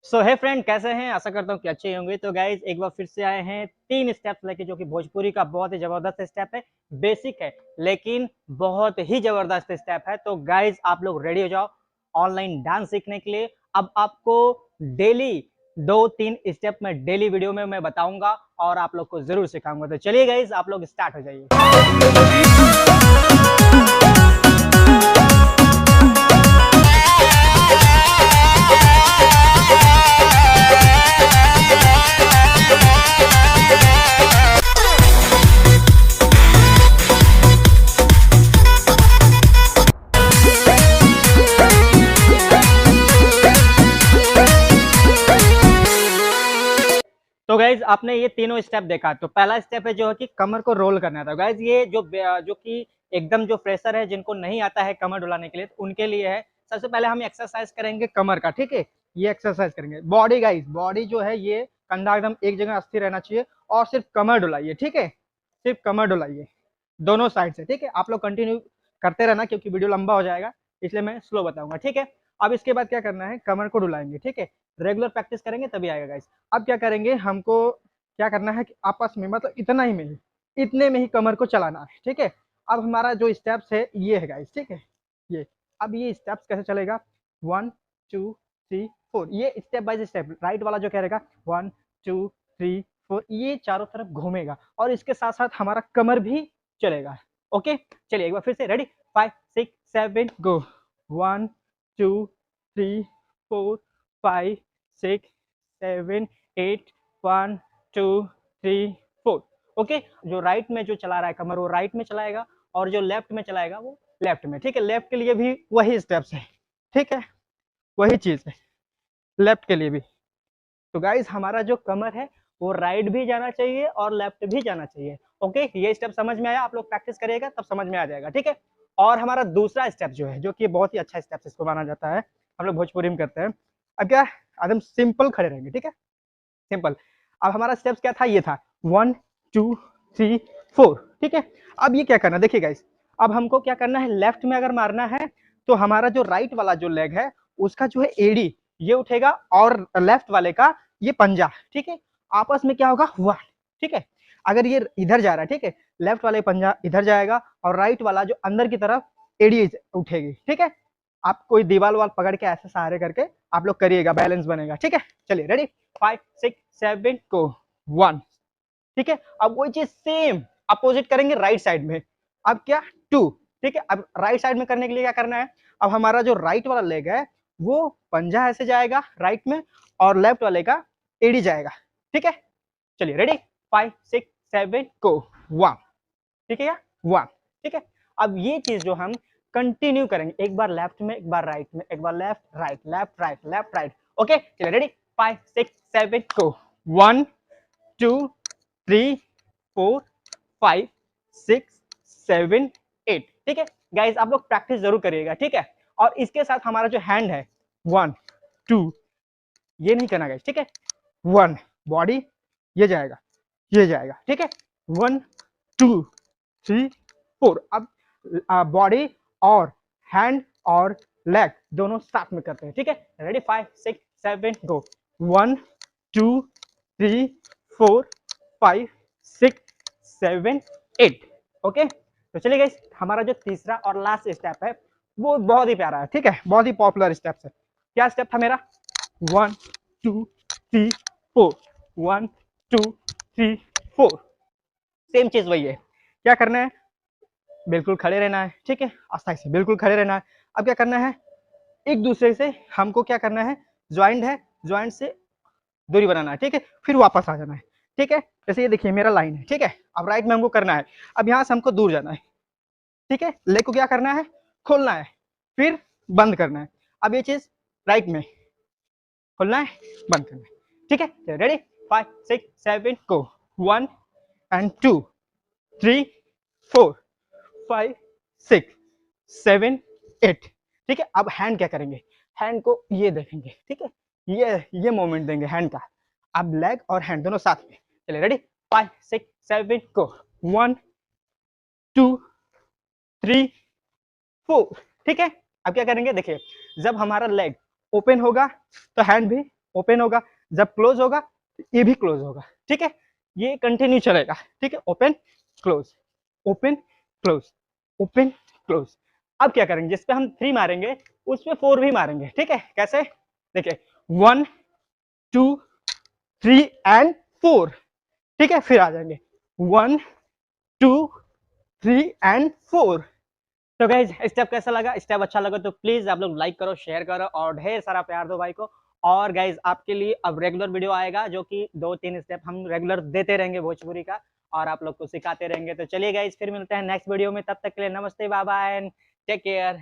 सो है फ्रेंड, कैसे हैं? आशा करता हूँ कि अच्छे होंगे। तो गाइज एक बार फिर से आए हैं 3 स्टेप्स लेके, जो कि भोजपुरी का बहुत ही जबरदस्त स्टेप है। बेसिक है लेकिन बहुत ही जबरदस्त स्टेप है। तो गाइज आप लोग रेडी हो जाओ ऑनलाइन डांस सीखने के लिए। अब आपको डेली 2-3 स्टेप में डेली वीडियो में मैं बताऊंगा और आप लोग को जरूर सिखाऊंगा। तो चलिए गाइज आप लोग स्टार्ट हो जाइए। तो गाइज आपने ये तीनों स्टेप देखा। तो पहला स्टेप है जो है कि कमर को रोल करना था। गाइज ये जो कि एकदम जो फ्रेशर है, जिनको नहीं आता है कमर डुलाने के लिए, तो उनके लिए है। सबसे पहले हम एक्सरसाइज करेंगे कमर का, ठीक है। ये एक्सरसाइज करेंगे बॉडी। गाइज बॉडी जो है ये कंधा एकदम एक जगह स्थिर रहना चाहिए और सिर्फ कमर डुलाइए, ठीक है। सिर्फ कमर डुलाइए दोनों साइड से, ठीक है। आप लोग कंटिन्यू करते रहना क्योंकि वीडियो लंबा हो जाएगा, इसलिए मैं स्लो बताऊंगा, ठीक है। अब इसके बाद क्या करना है, कमर को डुलाएंगे, ठीक है। रेगुलर प्रैक्टिस करेंगे तभी आएगा गाइस। अब क्या करेंगे, हमको क्या करना है कि आपस में मतलब इतना ही में ही, इतने में ही कमर को चलाना है, ठीक है। अब हमारा जो स्टेप्स है ये है गाइस, ठीक है। ये अब ये स्टेप्स कैसे चलेगा, 1 2 3 4, ये स्टेप बाय स्टेप। राइट वाला जो कह रहेगा 1 2 3 4, ये चारों तरफ घूमेगा और इसके साथ साथ हमारा कमर भी चलेगा। ओके, चलिए एक बार फिर से, रेडी, 5 6 7 गो। 1 2 3 4 5 6 7 8, 1 2 3 4। ओके, जो राइट में जो चला रहा है कमर वो राइट में चलाएगा और जो लेफ्ट में चलाएगा वो लेफ्ट में, ठीक है। लेफ्ट के लिए भी वही स्टेप्स है, ठीक है, वही चीज है लेफ्ट के लिए भी। तो गाइस हमारा जो कमर है वो राइट भी जाना चाहिए और लेफ्ट भी जाना चाहिए। ओके, ये स्टेप समझ में आया? आप लोग प्रैक्टिस करिएगा तब समझ में आ जाएगा, ठीक है। और हमारा दूसरा स्टेप जो है, जो कि बहुत ही अच्छा स्टेप इसको माना जाता है, हम लोग भोजपुरी में करते हैं। अब क्या, एकदम सिंपल खड़े रहेंगे, ठीक है, सिंपल। अब हमारा स्टेप्स क्या था, ये था 1 2 3 4, ठीक है। अब ये क्या करना, देखिए गाइस, अब हमको क्या करना है, लेफ्ट में अगर मारना है तो हमारा जो राइट वाला जो लेग है उसका जो है एडी ये उठेगा और लेफ्ट वाले का ये पंजा, ठीक है। आपस में क्या होगा, हुआ, ठीक है। अगर ये इधर जा रहा है, ठीक है, लेफ्ट वाले पंजा इधर जाएगा और राइट वाला जो अंदर की तरफ एडी उठेगी, ठीक है। आप कोई दीवार वाल पकड़ के ऐसे सहारे करके आप लोग करिएगा, बैलेंस बनेगा, ठीक है। चलिए रेडी, 5 6 7 को 1, ठीक है। अब वही चीज सेम अपोजिट करेंगे राइट साइड में। अब क्या, 2, ठीक है। अब राइट साइड में करने के लिए क्या करना है, अब हमारा जो राइट वाला लेग है वो पंजा ऐसे जाएगा राइट में और लेफ्ट वाले का एडी जाएगा, ठीक है। चलिए रेडी, 5 6 7 को 1, ठीक है, या 1, ठीक है। अब ये चीज जो हम कंटिन्यू करेंगे, एक बार लेफ्ट में, एक बार राइट में, एक बार left right, left right, left right. Okay, चलिए रेडी, 5 6 7 को 1 2 3 4 5 6 7 8, ठीक है। गाइस आप लोग प्रैक्टिस जरूर करिएगा, ठीक है। और इसके साथ हमारा जो हैंड है 1 2, ये नहीं करना गाइस, ठीक है। 1, बॉडी ये जाएगा, ये जाएगा, ठीक है। 1 2 3 4। अब बॉडी और हैंड और लेग दोनों साथ में करते हैं, ठीक है। रेडी, 5 6 7 गो। 1 2 3 4 5 6 7 8। ओके, तो चलिए गाइस, हमारा जो तीसरा और लास्ट स्टेप है वो बहुत ही प्यारा है, ठीक है, बहुत ही पॉपुलर स्टेप है। क्या स्टेप था मेरा, 1 2 3 4, 1 2 3 4। सेम चीज वही है। क्या करना है, बिल्कुल खड़े रहना है, ठीक है, आस्था से बिल्कुल खड़े रहना है। अब क्या करना है, एक दूसरे से हमको क्या करना है, ज्वाइंट है, ज्वाइंट से दूरी बनाना है, ठीक है, फिर वापस आ जाना है, ठीक है। जैसे ये देखिए मेरा लाइन है, ठीक है। अब राइट में हमको करना है, अब यहाँ से हमको दूर जाना है, ठीक है। लेग को क्या करना है, खोलना है, फिर बंद करना है। अब ये चीज राइट में खोलना है, बंद करना है, ठीक है। रेडी, 5 6 7 को 1 2 3 4 5 6 7 8, ठीक है। अब हैंड क्या करेंगे, हैंड को ये देखेंगे, ठीक है, ये मोमेंट देंगे हैंड का। अब लेग और हैंड दोनों साथ में। चलिए रेडी, 5 6 7 को 1 2 3 4, ठीक है। अब क्या करेंगे, देखिए जब हमारा लेग ओपन होगा तो हैंड भी ओपन होगा, जब क्लोज होगा ये भी क्लोज होगा, ठीक है, ये कंटिन्यू चलेगा, ठीक है, open close open close open close. अब क्या करेंगे, जिस पे हम 3 मारेंगे उस पे 4 भी मारेंगे, ठीक है, कैसे, देखिए 1 2 3 एंड 4, ठीक है, फिर आ जाएंगे 1 2 3 एंड 4। तो गाइज स्टेप कैसा लगा, स्टेप अच्छा लगा तो प्लीज आप लोग लाइक करो, शेयर करो और ढेर सारा प्यार दो भाई को। और गाइज आपके लिए अब रेगुलर वीडियो आएगा जो कि 2-3 स्टेप हम रेगुलर देते रहेंगे भोजपुरी का और आप लोग को सिखाते रहेंगे। तो चलिए गाइज फिर मिलते हैं नेक्स्ट वीडियो में, तब तक के लिए नमस्ते, bye bye and take care.